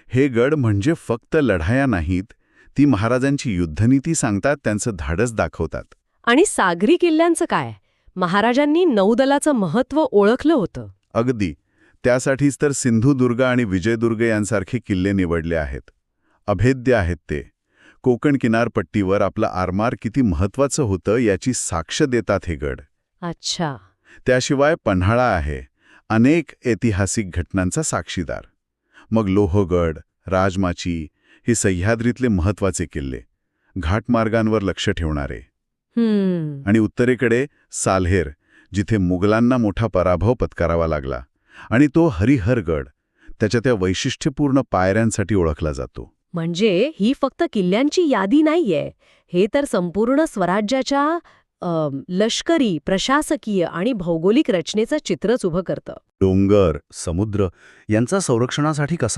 हे गड म्हणजे फक्त लढाया नाहीत, ती महाराजांची युद्धनीती सांगतात, त्यांचं धाडस दाखवतात. आणि सागरी किल्ल्यांचं काय? महाराजांनी नौदलाचं महत्त्व ओळखलं होतं. अगदी. त्यासाठीच तर सिंधुदुर्ग आणि विजयदुर्ग यांसारखे किल्ले निवडले आहेत. अभेद्य आहेत ते. कोकण किनारपट्टीवर आपलं आरमार किती महत्वाचं होतं याची साक्ष देतात हे गड. अच्छा. त्याशिवाय पन्हाळा आहे, अनेक ऐतिहासिक घटनांचा साक्षीदार. मग लोहगड, राजमाची हे सह्याद्रीतले महत्वाचे किल्ले, घाटमार्गांवर लक्ष ठेवणारे. आणि उत्तरेकडे साल्हेर, जिथे मुघलांना मोठा पराभव पत्करावा लागला. आणि तो हरिहरगड, त्याच्या त्या वैशिष्ट्यपूर्ण पायऱ्यांसाठी ओळखला जातो. म्हणजे ही फक्त किल्ल्यांची यादी नाहीये, हे तर संपूर्ण स्वराज्याच्या लष्करी, प्रशासकीय आणि भौगोलिक रचनेचं चित्रच उभं करतं. डोंगर, समुद्र यांचा संरक्षणासाठी कसा